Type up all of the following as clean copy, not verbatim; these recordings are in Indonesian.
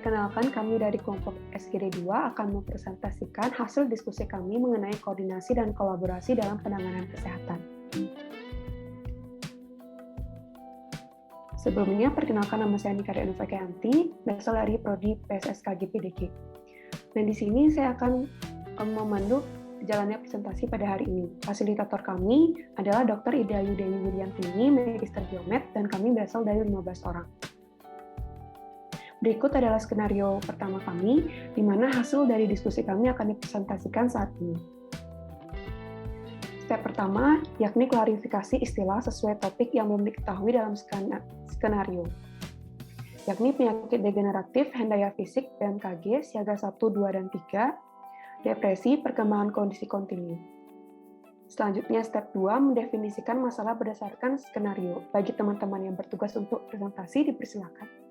Perkenalkan, kami dari kelompok SGD 2 akan mempresentasikan hasil diskusi kami mengenai koordinasi dan kolaborasi dalam penanganan kesehatan. Sebelumnya, perkenalkan, nama saya Nika Deanova Keanti, berasal dari Prodi PSSKG PDG. Dan di sini saya akan memandu jalannya presentasi pada hari ini. Fasilitator kami adalah Dr. Ida Yudewi Widiantini, Magister Biomed, dan kami berasal dari 15 orang. Berikut adalah skenario pertama kami, di mana hasil dari diskusi kami akan dipresentasikan saat ini. Step pertama, yakni klarifikasi istilah sesuai topik yang belum diketahui dalam skenario, yakni penyakit degeneratif, hendaya fisik, BMKG, siaga 1, 2, dan 3, depresi, perkembangan kondisi kontinu. Selanjutnya, step 2, mendefinisikan masalah berdasarkan skenario. Bagi teman-teman yang bertugas untuk presentasi, dipersilakan.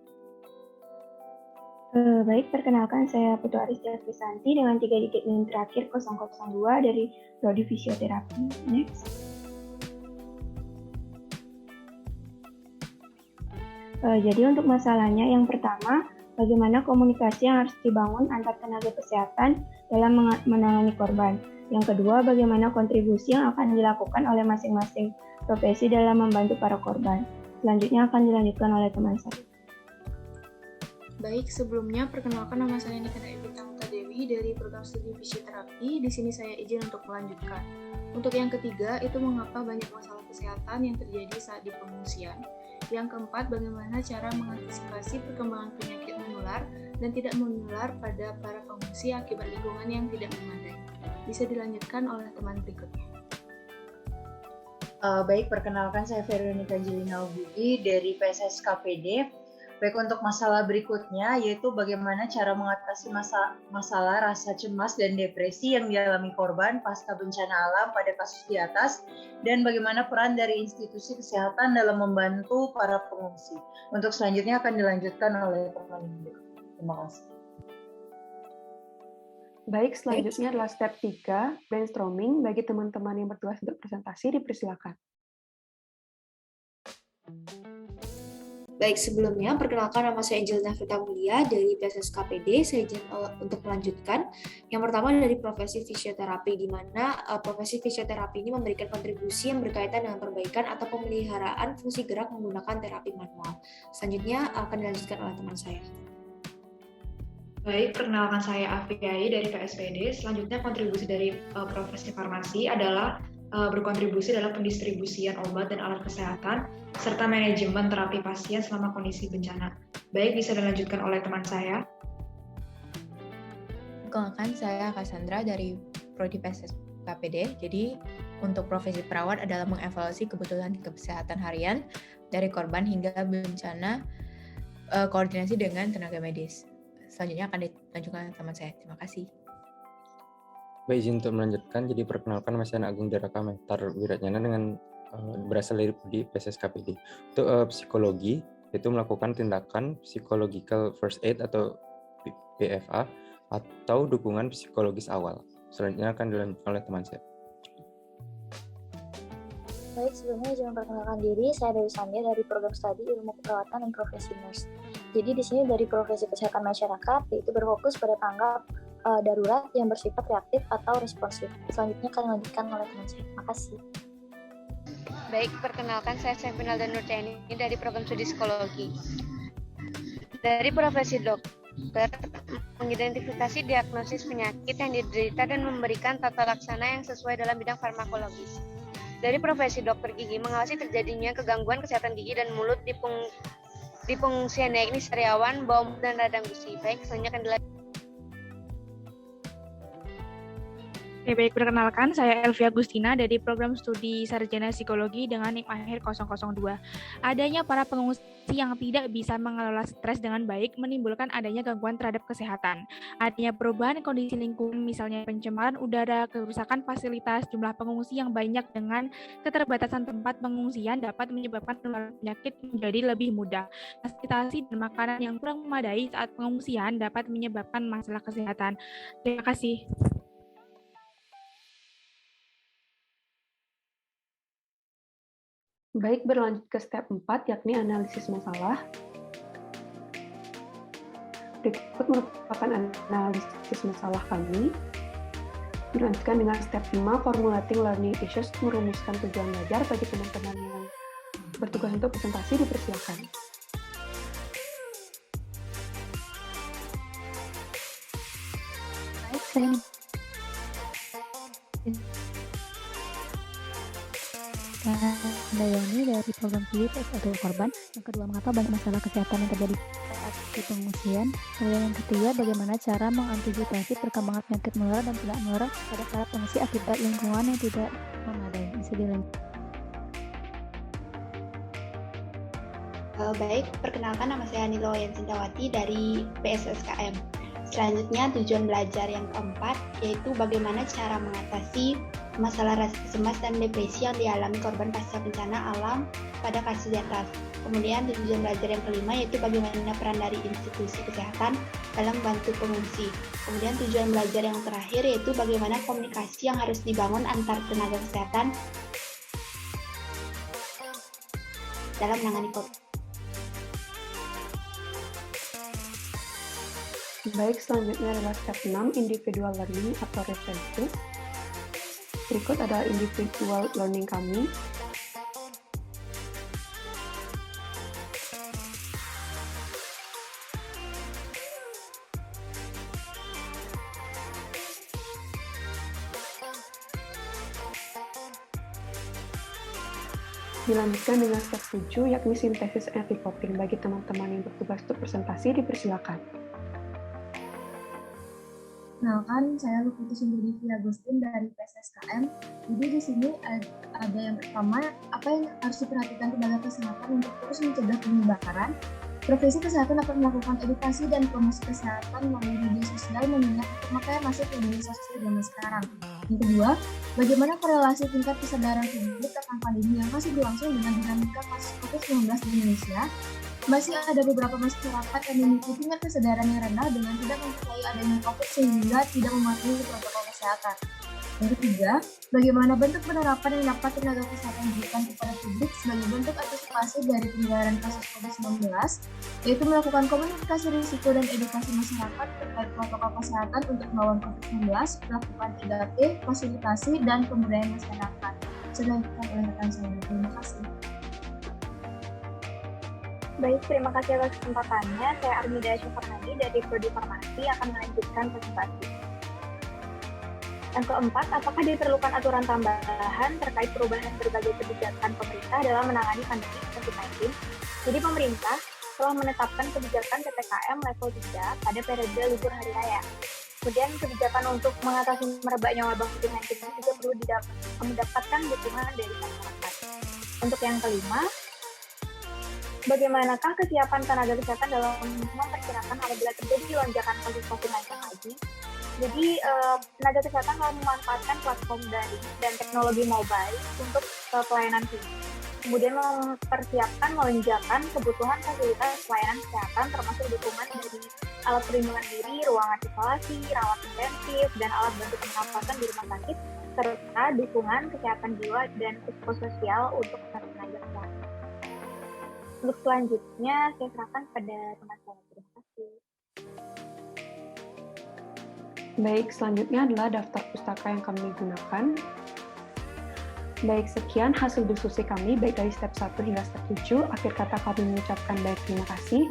Baik, perkenalkan saya Putu Aris Devrisanti dengan 3 digit NIM terakhir 002 dari Prodi Fisioterapi. Next. Jadi untuk masalahnya yang pertama, bagaimana komunikasi yang harus dibangun antar tenaga kesehatan dalam menangani korban. Yang kedua, bagaimana kontribusi yang akan dilakukan oleh masing-masing profesi dalam membantu para korban. Selanjutnya akan dilanjutkan oleh teman saya. Baik, sebelumnya perkenalkan, nama saya Nika Dewi dari program studi fisioterapi. Di sini saya izin untuk melanjutkan. Untuk yang ketiga, itu mengapa banyak masalah kesehatan yang terjadi saat di pengungsian. Yang keempat, bagaimana cara mengantisipasi perkembangan penyakit menular dan tidak menular pada para pengungsi akibat lingkungan yang tidak memadai. Bisa dilanjutkan oleh teman berikutnya. Baik, perkenalkan saya Veronica Angelina Budi dari PSSKPD. Baik, untuk masalah berikutnya yaitu bagaimana cara mengatasi masalah rasa cemas dan depresi yang dialami korban pasca bencana alam pada kasus di atas, dan bagaimana peran dari institusi kesehatan dalam membantu para pengungsi. Untuk selanjutnya akan dilanjutkan oleh teman berikutnya. Terima kasih. Baik, selanjutnya adalah step 3, brainstorming. Bagi teman-teman yang bertugas untuk presentasi, dipersilakan. Baik, sebelumnya perkenalkan, nama saya Angelina Vita Mulia dari PSSKPD. Saya izin untuk melanjutkan. Yang pertama dari profesi fisioterapi, di mana profesi fisioterapi ini memberikan kontribusi yang berkaitan dengan perbaikan atau pemeliharaan fungsi gerak menggunakan terapi manual. Selanjutnya akan dilanjutkan oleh teman saya. Baik, perkenalkan saya Afiai dari PSPD. Selanjutnya kontribusi dari profesi farmasi adalah berkontribusi dalam pendistribusian obat dan alat kesehatan, serta manajemen terapi pasien selama kondisi bencana. Baik, bisa dilanjutkan oleh teman saya. Perkenalkan, saya Cassandra dari Prodi PSSKPD. Jadi, untuk profesi perawat adalah mengevaluasi kebutuhan kesehatan harian dari korban hingga bencana, koordinasi dengan tenaga medis. Selanjutnya akan dilanjutkan oleh teman saya. Terima kasih. Baik, izin untuk melanjutkan. Jadi perkenalkan, nama saya Agung Daraka Mehtar Wiratnyana dengan berasal dari PSSKPD. Untuk psikologi, itu melakukan tindakan psychological first aid atau PFA atau dukungan psikologis awal. Selanjutnya akan dilanjutkan oleh teman saya. Baik, sebelumnya izin memperkenalkan diri, saya Dewi Sandya dari program studi ilmu keperawatan dan profesi nurse. Jadi di sini dari profesi kesehatan masyarakat, yaitu berfokus pada tanggap darurat yang bersifat reaktif atau responsif. Selanjutnya akan dilanjutkan oleh teman saya. Terima kasih. Baik, perkenalkan saya Sevinal dan Nurtiani dari program studi psikologi. Dari profesi dokter, mengidentifikasi diagnosis penyakit yang diderita dan memberikan tata laksana yang sesuai dalam bidang farmakologis. Dari profesi dokter gigi, mengawasi terjadinya kegangguan kesehatan gigi dan mulut di pengungsian, yakni sariawan, bau mulut, dan radang gusi. Baik, selanjutnya akan dilanjutkan. Baik, perkenalkan saya Elvia Agustina dari program studi Sarjana Psikologi dengan NIM akhir 002. Adanya para pengungsi yang tidak bisa mengelola stres dengan baik menimbulkan adanya gangguan terhadap kesehatan. Adanya perubahan kondisi lingkungan, misalnya pencemaran udara, kerusakan fasilitas, jumlah pengungsi yang banyak dengan keterbatasan tempat pengungsian dapat menyebabkan penularan penyakit menjadi lebih mudah. Fasilitasi dan makanan yang kurang memadai saat pengungsian dapat menyebabkan masalah kesehatan. Terima kasih. Baik, berlanjut ke step 4, yakni analisis masalah. Berikut merupakan analisis masalah kami. Dilanjutkan dengan step 5, formulating learning issues, merumuskan tujuan belajar bagi teman-teman yang bertugas untuk presentasi, dipersilakan. Baik, saya Dayani dari program studi PSO korban. Yang kedua, mengapa banyak masalah kesehatan yang terjadi saat di pengungsian. Kemudian yang ketiga, bagaimana cara mengantisipasi perkembangan penyakit menular dan tidak menular pada para pengungsi akibat lingkungan yang tidak memadai. Bisa dilanjut. Baik, perkenalkan nama saya Nilo Yansindawati dari PSSKM. Selanjutnya tujuan belajar yang keempat yaitu bagaimana cara mengatasi masalah rasa cemas dan depresi yang dialami korban pasca bencana alam pada kasus di atas. Kemudian tujuan belajar yang kelima yaitu bagaimana peran dari institusi kesehatan dalam membantu pengungsi. Kemudian tujuan belajar yang terakhir yaitu bagaimana komunikasi yang harus dibangun antar tenaga kesehatan dalam menangani korban. Baik, selanjutnya adalah step 6, individual learning atau references. Berikut adalah individual learning kami. Dilanjutkan dengan step 7, yakni sintesis and reporting. Bagi teman-teman yang bertugas untuk presentasi, dipersilakan. Kenalkan, saya Lukiti Sundari Agustin dari PSSKM. Jadi di sini ada yang pertama, apa yang harus diperhatikan tenaga kesehatan untuk terus mencegah penyebaran. Profesi kesehatan akan melakukan edukasi dan promosi kesehatan melalui media sosial mengingat pemakaian masif media sosial zaman sekarang. Yang kedua, bagaimana korelasi tingkat kesadaran publik akan pandemi yang masih berlangsung dengan dinamika kasus COVID-19 di Indonesia. Masih ada beberapa masyarakat yang memiliki tingkat kesadaran yang rendah dengan tidak mempercayai adanya COVID sehingga tidak mematuhi protokol kesehatan. Yang ketiga, bagaimana bentuk penerapan yang dapat tenaga kesehatan berikan kepada publik sebagai bentuk antisipasi dari penyebaran kasus COVID-19, yaitu melakukan komunikasi risiko dan edukasi masyarakat terkait protokol kesehatan untuk melawan COVID-19, melakukan 3T, fasilitasi, dan pemberdayaan masyarakat. Sekian rekan saya. Terima kasih. Baik, terima kasih atas kesempatannya. Saya Armida Syufarhadi dari Prodi Farmasi akan melanjutkan presentasi. Yang keempat, apakah diperlukan aturan tambahan terkait perubahan berbagai kebijakan pemerintah dalam menangani pandemi COVID-19? Jadi pemerintah telah menetapkan kebijakan PPKM level 3 pada periode libur hari raya. Kemudian kebijakan untuk mengatasi merebaknya wabah COVID-19 ini juga perlu mendapatkan dukungan dari masyarakat. Untuk yang kelima, bagaimanakah kesiapan tenaga kesehatan dalam memperkirakan apabila terjadi lonjakan kasus COVID-19 lagi? Jadi, tenaga kesehatan telah memanfaatkan platform daring dan teknologi mobile untuk pelayanan klinis. Kemudian mempersiapkan melonjakan kebutuhan fasilitas pelayanan kesehatan termasuk dukungan dari alat perlindungan diri, ruangan isolasi, rawat intensif, dan alat bantu pernapasan di rumah sakit, serta dukungan kesehatan jiwa dan psikososial untuk tenaga kesehatan. Untuk selanjutnya, saya serahkan pada teman saya. Terima kasih. Baik, selanjutnya adalah daftar pustaka yang kami gunakan. Baik, sekian hasil diskusi kami, baik dari step 1 hingga step 7. Akhir kata kami mengucapkan baik terima kasih.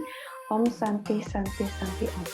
Om Santi Santi Santi Om.